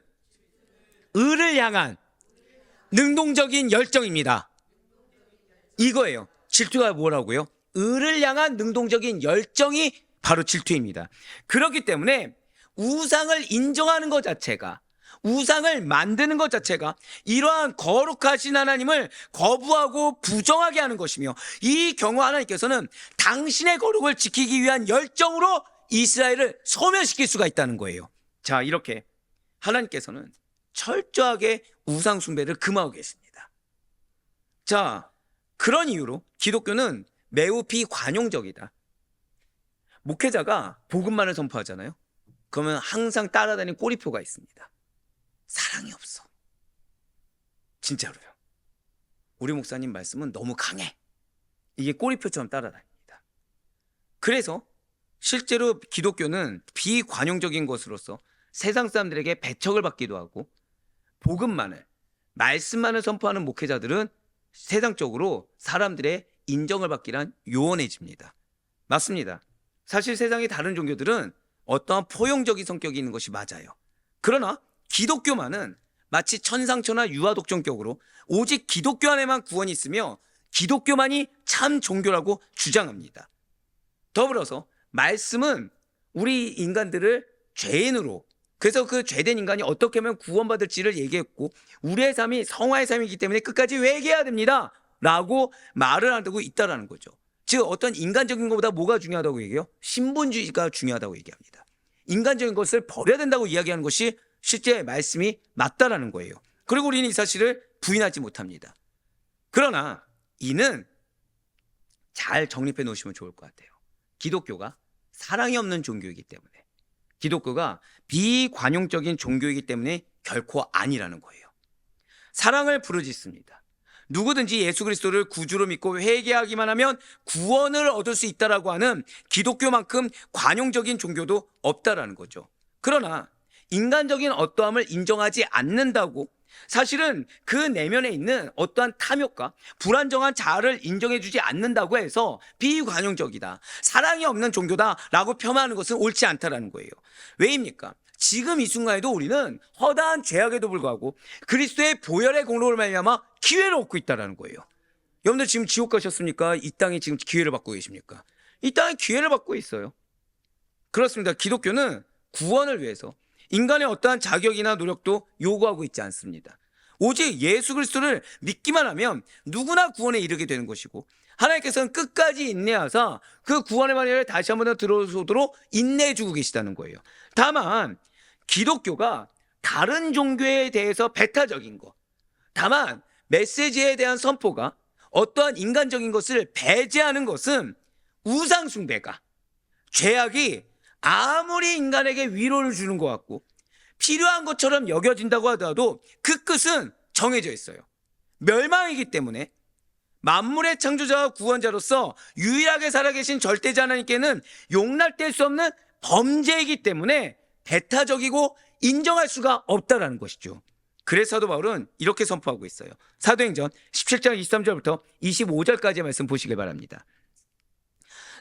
의를 향한 능동적인 열정입니다. 이거예요. 질투가 뭐라고요? 의를 향한 능동적인 열정이 바로 질투입니다. 그렇기 때문에 우상을 인정하는 것 자체가, 우상을 만드는 것 자체가 이러한 거룩하신 하나님을 거부하고 부정하게 하는 것이며, 이 경우 하나님께서는 당신의 거룩을 지키기 위한 열정으로 이스라엘을 소멸시킬 수가 있다는 거예요. 자, 이렇게 하나님께서는 철저하게 우상 숭배를 금하고 계십니다. 자, 그런 이유로 기독교는 매우 비관용적이다. 목회자가 복음만을 선포하잖아요. 그러면 항상 따라다니는 꼬리표가 있습니다. 사랑이 없어. 진짜로요. 우리 목사님 말씀은 너무 강해. 이게 꼬리표처럼 따라다닙니다. 그래서 실제로 기독교는 비관용적인 것으로서 세상 사람들에게 배척을 받기도 하고, 복음만을, 말씀만을 선포하는 목회자들은 세상적으로 사람들의 인정을 받기란 요원해집니다. 맞습니다. 사실 세상의 다른 종교들은 어떠한 포용적인 성격이 있는 것이 맞아요. 그러나 기독교만은 마치 천상천하 유아독존격으로 오직 기독교 안에만 구원이 있으며 기독교만이 참 종교라고 주장합니다. 더불어서 말씀은 우리 인간들을 죄인으로, 그래서 그 죄된 인간이 어떻게 하면 구원받을지를 얘기했고, 우리의 삶이 성화의 삶이기 때문에 끝까지 회개해야 됩니다 라고 말을 하고 있다는 거죠. 즉 어떤 인간적인 것보다 뭐가 중요하다고 얘기해요? 신본주의가 중요하다고 얘기합니다. 인간적인 것을 버려야 된다고 이야기하는 것이 실제 말씀이 맞다라는 거예요. 그리고 우리는 이 사실을 부인하지 못합니다. 그러나 이는 잘 정립해 놓으시면 좋을 것 같아요. 기독교가 사랑이 없는 종교이기 때문에, 기독교가 비관용적인 종교이기 때문에 결코 아니라는 거예요. 사랑을 부르짖습니다. 누구든지 예수 그리스도를 구주로 믿고 회개하기만 하면 구원을 얻을 수 있다라고 하는 기독교만큼 관용적인 종교도 없다라는 거죠. 그러나 인간적인 어떠함을 인정하지 않는다고, 사실은 그 내면에 있는 어떠한 탐욕과 불안정한 자아를 인정해주지 않는다고 해서 비관용적이다, 사랑이 없는 종교다라고 폄하하는 것은 옳지 않다라는 거예요. 왜입니까? 지금 이 순간에도 우리는 허다한 죄악에도 불구하고 그리스도의 보혈의 공로를 말미암아 기회를 얻고 있다는 거예요. 여러분들 지금 지옥 가셨습니까? 이 땅에 지금 기회를 받고 계십니까? 이 땅에 기회를 받고 있어요. 그렇습니다. 기독교는 구원을 위해서 인간의 어떠한 자격이나 노력도 요구하고 있지 않습니다. 오직 예수 그리스도를 믿기만 하면 누구나 구원에 이르게 되는 것이고, 하나님께서는 끝까지 인내하사 그 구원의 말씀을 다시 한번 더 들어오도록 인내해 주고 계시다는 거예요. 다만 기독교가 다른 종교에 대해서 배타적인 것, 다만 메시지에 대한 선포가 어떠한 인간적인 것을 배제하는 것은 우상 숭배가, 죄악이 아무리 인간에게 위로를 주는 것 같고 필요한 것처럼 여겨진다고 하더라도 그 끝은 정해져 있어요. 멸망이기 때문에 만물의 창조자와 구원자로서 유일하게 살아계신 절대자 하나님께는 용납될 수 없는 범죄이기 때문에 배타적이고 인정할 수가 없다라는 것이죠. 그래서 사도 바울은 이렇게 선포하고 있어요. 사도행전 17장 23절부터 25절까지의 말씀 보시길 바랍니다.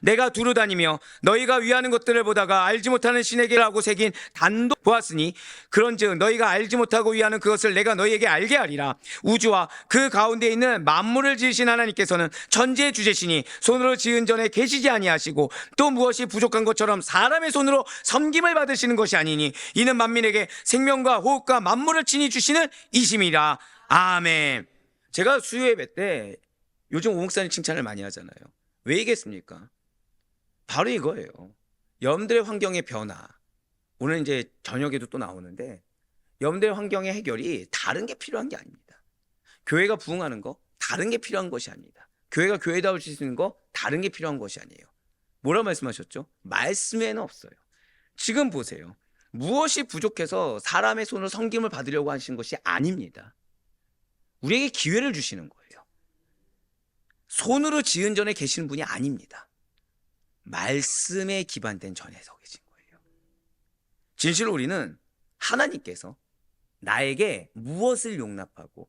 내가 두루 다니며 너희가 위하는 것들을 보다가 알지 못하는 신에게라고 새긴 단도 보았으니 그런즉 너희가 알지 못하고 위하는 그것을 내가 너희에게 알게 하리라. 우주와 그 가운데 있는 만물을 지으신 하나님께서는 천지의 주제시니 손으로 지은 전에 계시지 아니하시고 또 무엇이 부족한 것처럼 사람의 손으로 섬김을 받으시는 것이 아니니 이는 만민에게 생명과 호흡과 만물을 친히 주시는 이심이라. 아멘. 제가 수요 예배 때 요즘 오 목사님 칭찬을 많이 하잖아요. 왜 이겠습니까? 바로 이거예요. 여러분들의 환경의 변화. 오늘 이제 저녁에도 또 나오는데 여러분들의 환경의 해결이 다른 게 필요한 게 아닙니다. 교회가 부흥하는 거 다른 게 필요한 것이 아닙니다. 교회가 교회다울 수 있는 거 다른 게 필요한 것이 아니에요. 뭐라 말씀하셨죠? 말씀에는 없어요. 지금 보세요. 무엇이 부족해서 사람의 손으로 섬김을 받으려고 하시는 것이 아닙니다. 우리에게 기회를 주시는 거예요. 손으로 지은 전에 계시는 분이 아닙니다. 말씀에 기반된 전에 서 계신 거예요. 진실로 우리는 하나님께서 나에게 무엇을 용납하고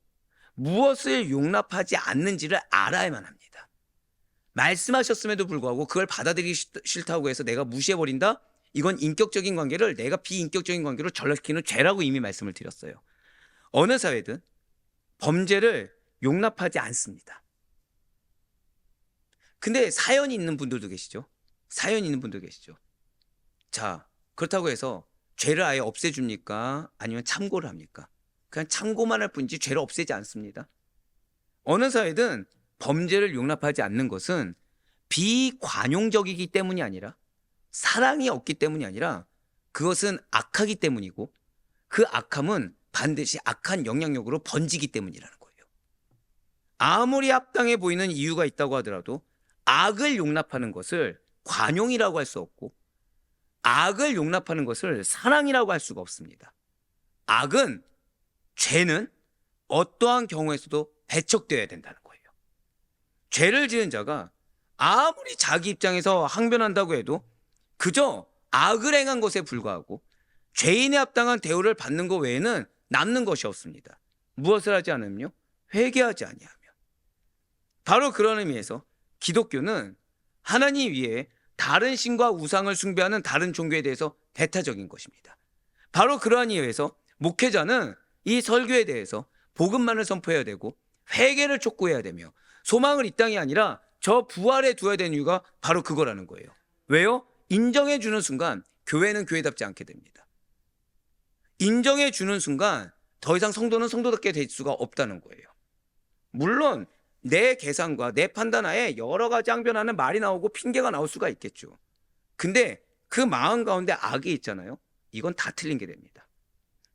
무엇을 용납하지 않는지를 알아야만 합니다. 말씀하셨음에도 불구하고 그걸 받아들이기 싫다고 해서 내가 무시해버린다? 이건 인격적인 관계를 내가 비인격적인 관계로 전락시키는 죄라고 이미 말씀을 드렸어요. 어느 사회든 범죄를 용납하지 않습니다. 근데 사연이 있는 분들도 계시죠. 사연이 있는 분도 계시죠. 자, 그렇다고 해서 죄를 아예 없애줍니까? 아니면 참고를 합니까? 그냥 참고만 할 뿐이지 죄를 없애지 않습니다. 어느 사회든 범죄를 용납하지 않는 것은 비관용적이기 때문이 아니라 사랑이 없기 때문이 아니라 그것은 악하기 때문이고 그 악함은 반드시 악한 영향력으로 번지기 때문이라는 거예요. 아무리 합당해 보이는 이유가 있다고 하더라도 악을 용납하는 것을 관용이라고 할 수 없고 악을 용납하는 것을 사랑이라고 할 수가 없습니다. 악은, 죄는 어떠한 경우에서도 배척되어야 된다는 거예요. 죄를 지은 자가 아무리 자기 입장에서 항변한다고 해도 그저 악을 행한 것에 불과하고 죄인에 합당한 대우를 받는 것 외에는 남는 것이 없습니다. 무엇을 하지 않으면요? 회개하지 아니하며. 바로 그런 의미에서 기독교는 하나님 위에 다른 신과 우상을 숭배하는 다른 종교에 대해서 배타적인 것입니다. 바로 그러한 이유에서 목회자는 이 설교에 대해서 복음만을 선포해야 되고 회개를 촉구해야 되며 소망을 이 땅이 아니라 저 부활에 두어야 되는 이유가 바로 그거라는 거예요. 왜요? 인정해 주는 순간 교회는 교회답지 않게 됩니다. 인정해 주는 순간 더 이상 성도는 성도답게 될 수가 없다는 거예요. 물론 내 계산과 내 판단하에 여러 가지 항변하는 말이 나오고 핑계가 나올 수가 있겠죠. 근데 그 마음 가운데 악이 있잖아요. 이건 다 틀린 게 됩니다.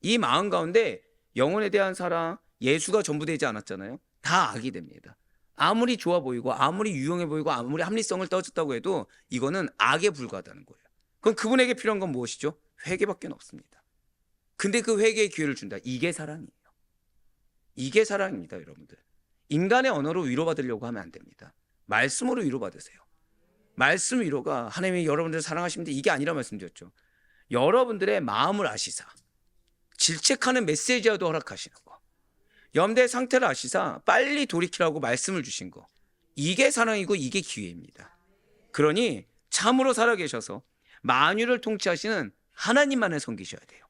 이 마음 가운데 영혼에 대한 사랑, 예수가 전부 되지 않았잖아요. 다 악이 됩니다. 아무리 좋아 보이고 아무리 유용해 보이고 아무리 합리성을 떠줬다고 해도 이거는 악에 불과하다는 거예요. 그럼 그분에게 필요한 건 무엇이죠? 회개밖에 없습니다. 근데 그 회개의 기회를 준다. 이게 사랑이에요. 이게 사랑입니다, 여러분들. 인간의 언어로 위로받으려고 하면 안 됩니다. 말씀으로 위로받으세요. 말씀 위로가 하나님이 여러분들을 사랑하시는데 이게 아니라 말씀드렸죠. 여러분들의 마음을 아시사 질책하는 메시지라도 허락하시는 거, 여러분들의 상태를 아시사 빨리 돌이키라고 말씀을 주신 거, 이게 사랑이고 이게 기회입니다. 그러니 참으로 살아계셔서 만유를 통치하시는 하나님만을 섬기셔야 돼요.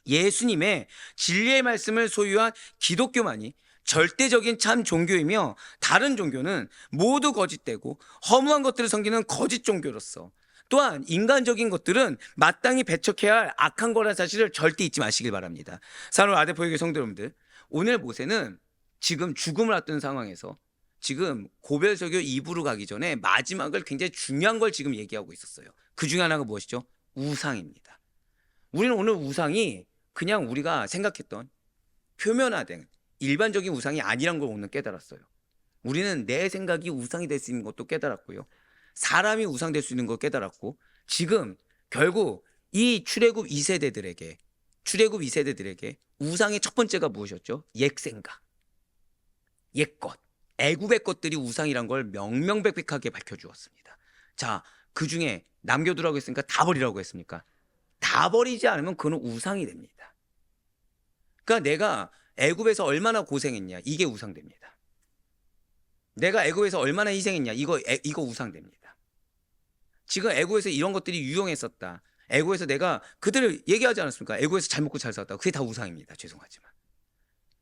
예수님의 진리의 말씀을 소유한 기독교만이 절대적인 참 종교이며 다른 종교는 모두 거짓되고 허무한 것들을 섬기는 거짓 종교로서 또한 인간적인 것들은 마땅히 배척해야 할 악한 거라는 사실을 절대 잊지 마시길 바랍니다. 사랑하는 아데포교회 성도 여러분들, 오늘 모세는 지금 죽음을 앞둔 상황에서 지금 고별설교 2부로 가기 전에 마지막을 굉장히 중요한 걸 지금 얘기하고 있었어요. 그 중에 하나가 무엇이죠? 우상입니다. 우리는 오늘 우상이 그냥 우리가 생각했던 표면화된 일반적인 우상이 아니란 걸 오늘 깨달았어요. 우리는 내 생각이 우상이 될 수 있는 것도 깨달았고요. 사람이 우상 될 수 있는 걸 깨달았고 지금 결국 이 출애굽 2세대들에게 우상의 첫 번째가 무엇이었죠? 옛 생각, 옛 것, 애굽의 것들이 우상이란 걸 명명백백하게 밝혀주었습니다. 자, 그 중에 남겨두라고 했으니까 다 버리라고 했습니까? 다 버리지 않으면 그건 우상이 됩니다. 그러니까 내가 애굽에서 얼마나 고생했냐, 이게 우상됩니다. 내가 애굽에서 얼마나 희생했냐, 이거 우상됩니다. 지금 애굽에서 이런 것들이 유용했었다. 애굽에서 내가 그들을 얘기하지 않았습니까? 애굽에서 잘 먹고 잘 살았다. 그게 다 우상입니다. 죄송하지만.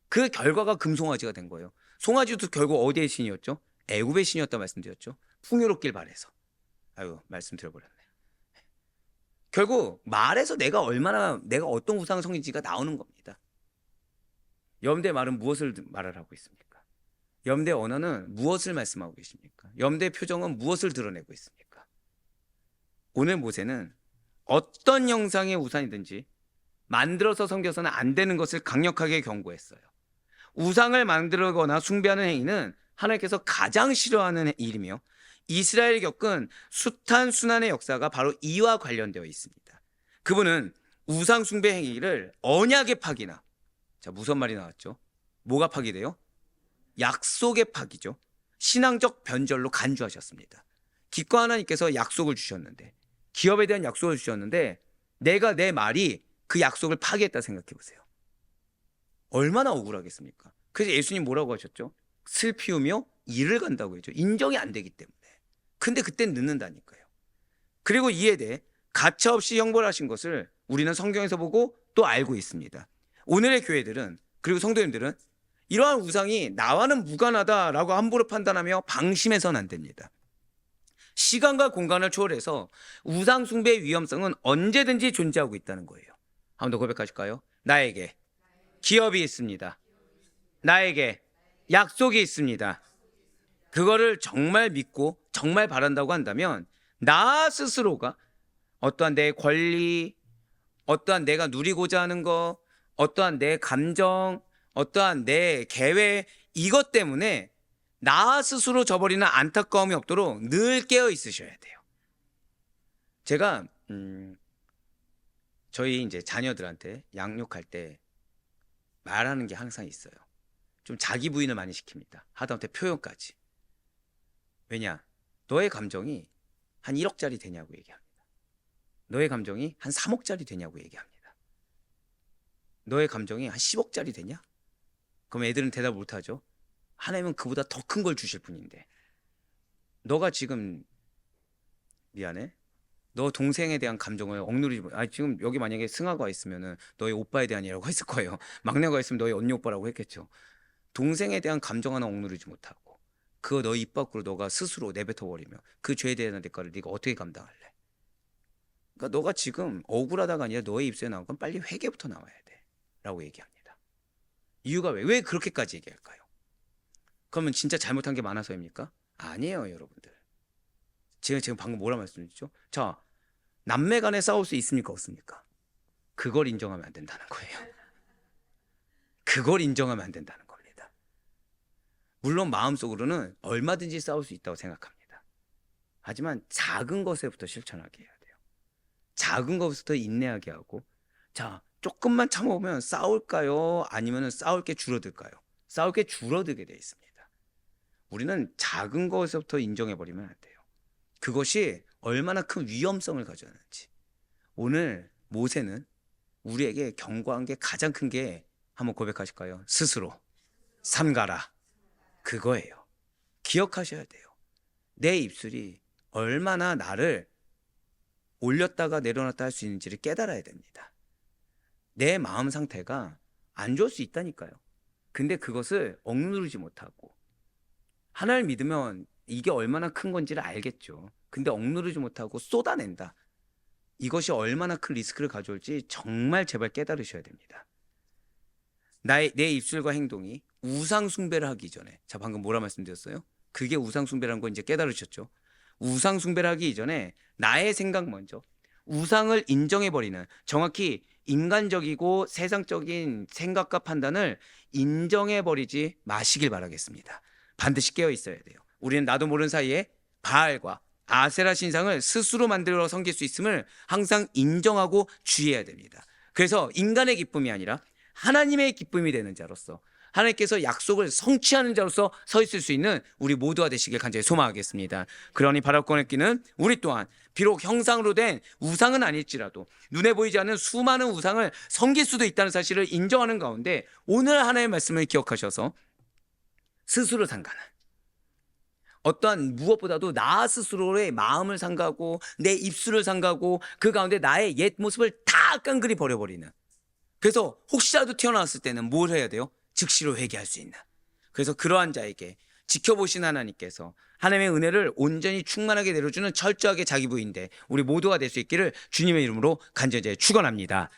그 결과가 금송아지가 된 거예요. 송아지도 결국 어디의 신이었죠? 애굽의 신이었다 말씀드렸죠. 풍요롭길 바래서. 아유, 말씀드려버렸네. 결국 말에서 내가 어떤 우상 성인지가 나오는 겁니다. 염대의 말은 무엇을 말을 하고 있습니까? 염대의 언어는 무엇을 말씀하고 계십니까? 염대의 표정은 무엇을 드러내고 있습니까? 오늘 모세는 어떤 형상의 우상이든지 만들어서 섬겨서는 안 되는 것을 강력하게 경고했어요. 우상을 만들거나 숭배하는 행위는 하나님께서 가장 싫어하는 일이며 이스라엘이 겪은 숱한 순환의 역사가 바로 이와 관련되어 있습니다. 그분은 우상 숭배 행위를 언약의 파기나, 자, 무슨 말이 나왔죠? 뭐가 파기돼요? 약속의 파기죠. 신앙적 변절로 간주하셨습니다. 기껏 하나님께서 약속을 주셨는데, 기업에 대한 약속을 주셨는데 내가 내 말이 그 약속을 파기했다 생각해 보세요. 얼마나 억울하겠습니까? 그래서 예수님 뭐라고 하셨죠? 슬피우며 이를 간다고 했죠. 인정이 안 되기 때문에. 근데 그땐 늦는다니까요. 그리고 이에 대해 가차없이 형벌하신 것을 우리는 성경에서 보고 또 알고 있습니다. 오늘의 교회들은, 그리고 성도님들은 이러한 우상이 나와는 무관하다라고 함부로 판단하며 방심해서는 안 됩니다. 시간과 공간을 초월해서 우상 숭배의 위험성은 언제든지 존재하고 있다는 거예요. 한 번 더 고백하실까요? 나에게 기업이 있습니다. 나에게 약속이 있습니다. 그거를 정말 믿고 정말 바란다고 한다면 나 스스로가 어떠한 내 권리, 어떠한 내가 누리고자 하는 것, 어떠한 내 감정, 어떠한 내 계획, 이것 때문에 나 스스로 저버리는 안타까움이 없도록 늘 깨어 있으셔야 돼요. 제가 저희 이제 자녀들한테 양육할 때 말하는 게 항상 있어요. 좀 자기 부인을 많이 시킵니다. 하다못해 표현까지. 왜냐? 너의 감정이 한 1억짜리 되냐고 얘기합니다. 너의 감정이 한 3억짜리 되냐고 얘기합니다. 너의 감정이 한 10억짜리 되냐? 그럼 애들은 대답 못하죠. 하나님은 그보다 더 큰 걸 주실 분인데, 너가 지금 미안해, 너 동생에 대한 감정을 억누르지 못. 지금 여기 만약에 승아가 있으면은 너의 오빠에 대한이라고 했을 거예요. 막내가 있으면 너의 언니 오빠라고 했겠죠. 동생에 대한 감정 하나 억누르지 못하고 그거 너 입 밖으로 너가 스스로 내뱉어버리면 그 죄에 대한 대가를 네가 어떻게 감당할래? 그러니까 너가 지금 억울하다가 아니라 너의 입술에 나온 건 빨리 회개부터 나와야 돼 라고 얘기합니다. 이유가 왜 그렇게까지 얘기할까요? 그러면 진짜 잘못한 게 많아서입니까? 아니에요, 여러분들. 제가 지금 방금 뭐라 말씀드렸죠? 자, 남매 간에 싸울 수 있습니까, 없습니까? 그걸 인정하면 안 된다는 거예요. 그걸 인정하면 안 된다는 겁니다. 물론 마음속으로는 얼마든지 싸울 수 있다고 생각합니다. 하지만 작은 것에부터 실천하게 해야 돼요. 작은 것부터 인내하게 하고, 자, 조금만 참아보면 싸울까요? 아니면 싸울 게 줄어들까요? 싸울 게 줄어들게 돼 있습니다. 우리는 작은 것에서부터 인정해버리면 안 돼요. 그것이 얼마나 큰 위험성을 가져왔는지. 오늘 모세는 우리에게 경고한 게 가장 큰 게 한번 고백하실까요? 스스로 삼가라. 그거예요. 기억하셔야 돼요. 내 입술이 얼마나 나를 올렸다가 내려놨다 할 수 있는지를 깨달아야 됩니다. 내 마음 상태가 안 좋을 수 있다니까요. 근데 그것을 억누르지 못하고, 하나를 믿으면 이게 얼마나 큰 건지를 알겠죠. 근데 억누르지 못하고 쏟아낸다. 이것이 얼마나 큰 리스크를 가져올지 정말 제발 깨달으셔야 됩니다. 내 입술과 행동이 우상 숭배를 하기 전에, 자, 방금 뭐라 말씀드렸어요? 그게 우상 숭배라는 거 이제 깨달으셨죠? 우상 숭배를 하기 이전에 나의 생각 먼저, 우상을 인정해버리는, 정확히 인간적이고 세상적인 생각과 판단을 인정해버리지 마시길 바라겠습니다. 반드시 깨어 있어야 돼요. 우리는 나도 모르는 사이에 바알과 아세라 신상을 스스로 만들어 섬길 수 있음을 항상 인정하고 주의해야 됩니다. 그래서 인간의 기쁨이 아니라 하나님의 기쁨이 되는 자로서, 하나님께서 약속을 성취하는 자로서 서 있을 수 있는 우리 모두가 되시길 간절히 소망하겠습니다. 그러니 바라보기는 우리 또한 비록 형상으로 된 우상은 아닐지라도 눈에 보이지 않는 수많은 우상을 섬길 수도 있다는 사실을 인정하는 가운데 오늘 하나님의 말씀을 기억하셔서 스스로 상가는 어떠한 무엇보다도 나 스스로의 마음을 상가고 내 입술을 상가고 그 가운데 나의 옛 모습을 다 깡그리 버려버리는, 그래서 혹시라도 태어났을 때는 뭘 해야 돼요? 즉시로 회개할 수 있는, 그래서 그러한 자에게 지켜보신 하나님께서 하나님의 은혜를 온전히 충만하게 내려주는 철저하게 자기 부인데 우리 모두가 될 수 있기를 주님의 이름으로 간절히 축원합니다.